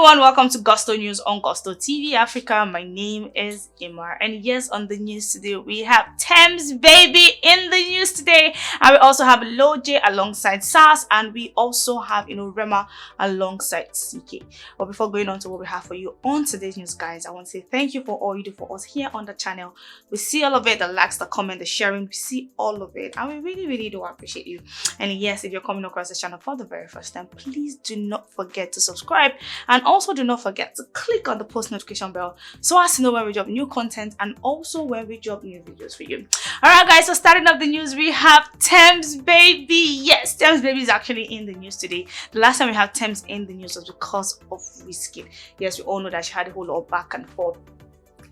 everyone, welcome to Gusto News on Gusto TV Africa. My name is Imar, and yes, on the news today we have Tems baby in the news today, and we also have Lojay alongside Sarz, and we also have Rema alongside Ckay. But before going on to what we have for you on today's news, guys, I want to say thank you for all you do for us here on the channel. We see all of it, the likes, the comment, the sharing, we see all of it, and we really do appreciate you. And yes, if you're coming across the channel for the very first time, please do not forget to subscribe, and also do not forget to click on the post notification bell so as to know when we drop new content and also when we drop new videos for you. Alright guys, so starting off the news, we have Tems baby. Yes, Tems baby is actually in the news today. The last time we have Tems in the news was because of Whiskey. Yes, we all know that she had a whole lot of back and forth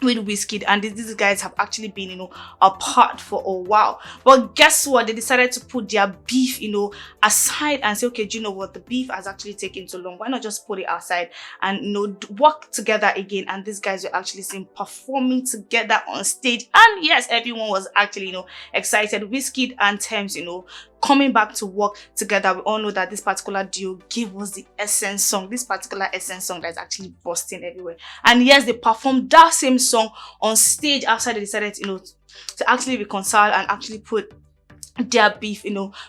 with Whiskey, and these guys have actually been apart for a while. But guess what, they decided to put their beef aside and say, okay, do you know what, the beef has actually taken too long, why not just put it aside and work together again. And these guys were actually seen performing together on stage, and yes, everyone was actually excited. Whiskey and Tems coming back to work together. We all know that this particular duo gave us the Essence song, this particular Essence song that's actually busting everywhere. And yes, they performed that same song on stage after they decided to actually reconcile and actually put their beef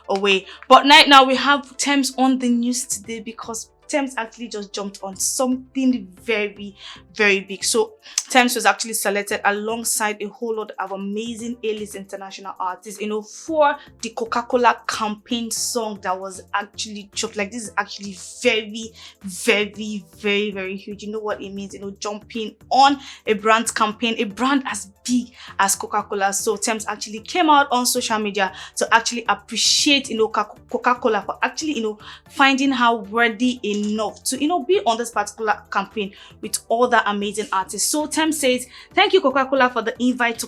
away. But right now we have Tems on the news today because Tems actually just jumped on something very big. So Tems was actually selected alongside a whole lot of amazing A-list international artists for the Coca-Cola campaign song that was actually chopped. Like, this is actually very huge. You know what it means, jumping on a brand campaign, a brand as big as Coca-Cola. So Tems actually came out on social media to actually appreciate Coca-Cola for actually finding her worthy enough to be on this particular campaign with other amazing artists. So Tems says, thank you Coca-Cola for the invite to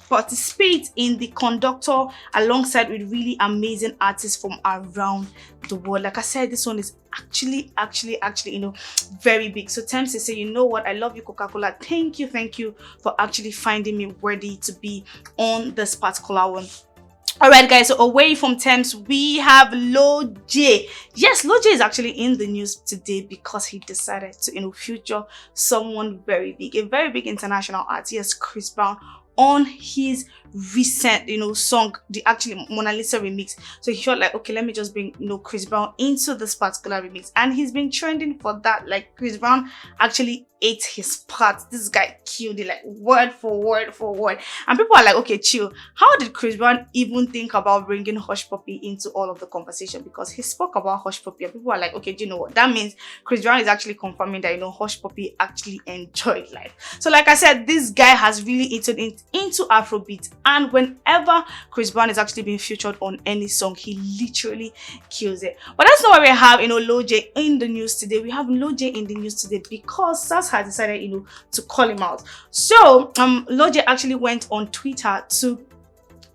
participate in the conductor alongside with really amazing artists from around the world. Like I said, this one is actually very big. So Tems is saying, you know what, I love you Coca-Cola, thank you for actually finding me worthy to be on this particular one. Alright guys, so away from Tems, we have Lojay. Yes, Lojay is actually in the news today because he decided to feature someone very big, a very big international artist. Yes, Chris Brown, on his recent song, the actually Monalisa remix. So he felt like, okay, let me just bring Chris Brown into this particular remix, and he's been trending for that. Like, Chris Brown actually ate his part. This guy killed it, like word for word, and people are like, okay, chill, how did Chris Brown even think about bringing Hush Puppy into all of the conversation? Because he spoke about Hush Puppy and people are like, okay, do you know what, that means Chris Brown is actually confirming that Hush Puppy actually enjoyed life. So like I said, this guy has really entered into Afrobeat, and whenever Chris Brown is actually being featured on any song, he literally kills it. But that's not why we have Lojay in the news today. We have Lojay in the news today because Sarz has decided to call him out. So Lojay actually went on Twitter to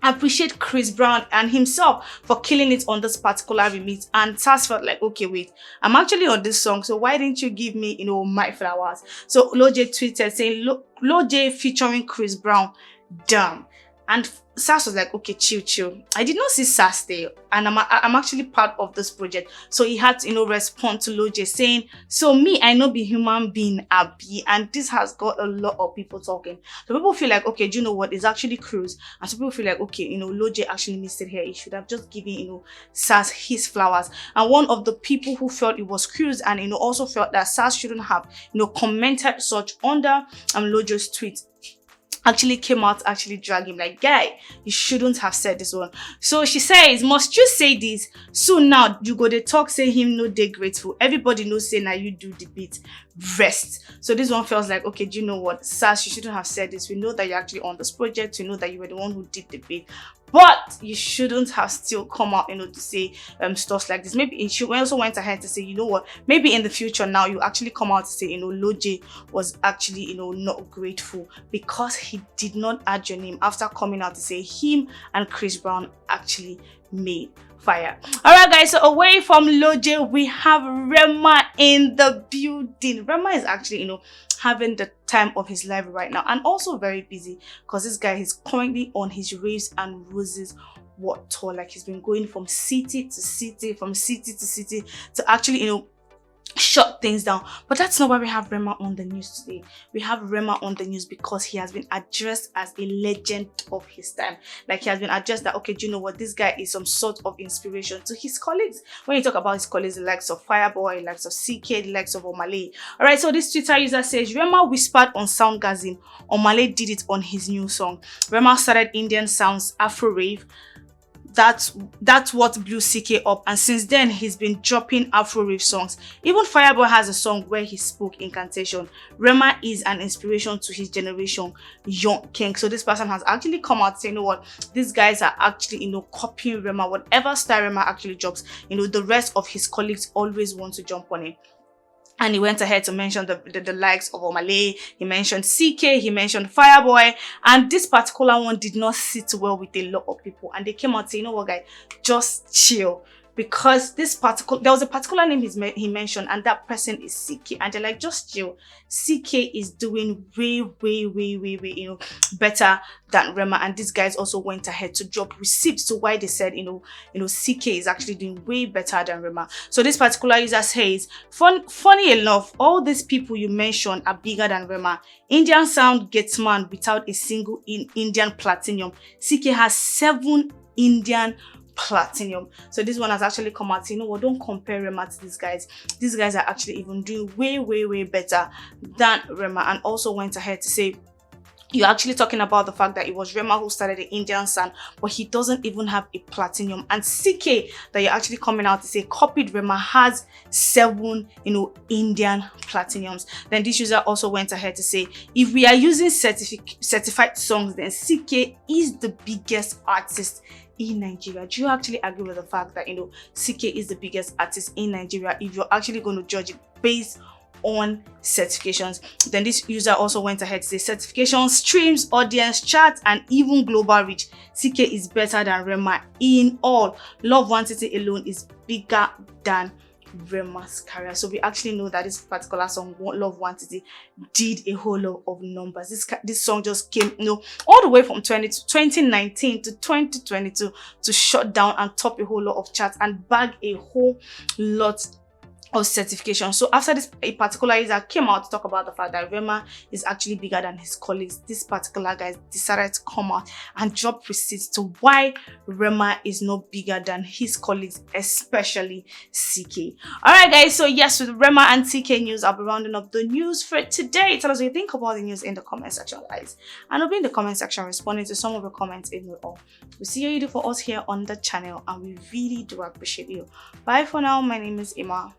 appreciate Chris Brown and himself for killing it on this particular remix, and Sarz felt like, okay, wait, I'm actually on this song, so why didn't you give me my flowers? So Lojay tweeted saying, Lojay featuring Chris Brown, damn. And Sarz was like, okay, chill. I did not see Sarz there, and I'm actually part of this project. So he had to respond to Lojay saying, so me, I know be human being Abby, and this has got a lot of people talking. So people feel like, okay, do you know what, it's actually Cruz, and some people feel like, okay, Lojay actually missed it here. He should have just given Sarz his flowers. And one of the people who felt it was Cruz and also felt that Sarz shouldn't have commented such under Lojay's tweet actually came out to actually drag him, like, guy, you shouldn't have said this one. So she says, must you say this? So now you go to talk, say him no dey grateful. Everybody knows say now you do the beat. Rest. So this one feels like, okay, do you know what, Sarz, you shouldn't have said this. We know that you're actually on this project. We know that you were the one who did the beat, but you shouldn't have still come out to say stuff like this. Maybe she also went ahead to say, you know what, maybe in the future now you actually come out to say Lojay was actually not grateful because he did not add your name after coming out to say him and Chris Brown actually made fire. Alright guys, so away from Lojay, we have Rema in the building. Rema is actually having the time of his life right now, and also very busy because this guy is currently on his Raves and Roses tour. Like, he's been going from city to city, to actually shut things down. But that's not why we have Rema on the news today. We have Rema on the news because he has been addressed as a legend of his time. Like, he has been addressed that, okay, do you know what, this guy is some sort of inspiration to his colleagues. When you talk about his colleagues, the likes of Fireboy, the likes of Ckay, the likes of Monalisa. Alright, so this Twitter user says, Rema whispered on Soundgasm, Monalisa did it on his new song. Rema started Indian sounds, Afro rave. That's what blew Ckay up, and since then he's been dropping Afro rave songs. Even Fireboy has a song where he spoke incantation. Rema is an inspiration to his generation, young king. So this person has actually come out saying, you know what, these guys are actually, you know, copying Rema. Whatever style Rema actually drops, you know, the rest of his colleagues always want to jump on it. And he went ahead to mention the likes of Monalisa, he mentioned Ckay, he mentioned Fireboy, and this particular one did not sit well with a lot of people. And they came out saying, you know what, guys, just chill. Because there was a particular name he mentioned, and that person is Ckay, and they're like, just chill. Ckay is doing way, you know, better than Rema, and these guys also went ahead to drop receipts to why they said, you know, Ckay is actually doing way better than Rema. So this particular user says, funny enough, all these people you mentioned are bigger than Rema. Indian sound gets man without a single Indian platinum. Ckay has 7 Indian platinum. So this one has actually come out saying, you know what, don't compare Rema to these guys. These guys are actually even doing way better than Rema. And also went ahead to say, you're actually talking about the fact that it was Rema who started the Indian sound, but he doesn't even have a platinum. And Ckay, that you're actually coming out to say copied Rema, has 7, you know, Indian platinums. Then this user also went ahead to say, if we are using certified songs, then Ckay is the biggest artist in Nigeria. Do you actually agree with the fact that, you know, Ckay is the biggest artist in Nigeria if you're actually going to judge it based on certifications? Then this user also went ahead to say certifications, streams, audience, charts, and even global reach. Ckay is better than Rema in all. Love Quantity alone is bigger than Rema's career. So we actually know that this particular song, Love Quantity, did a whole lot of numbers. This song just came, you know, all the way from 2019 to 2022 to shut down and top a whole lot of charts and bag a whole lot of certification. So after this, a particular user came out to talk about the fact that Rema is actually bigger than his colleagues. This particular guy decided to come out and drop receipts to why Rema is not bigger than his colleagues, especially Ckay. Alright guys, so yes, with Rema and Ckay news, I'll be rounding up the news for today. Tell us what you think about the news in the comment section, guys. And I'll be in the comment section responding to some of the comments in all. We'll see what you do for us here on the channel, and we really do appreciate you. Bye for now. My name is Emma.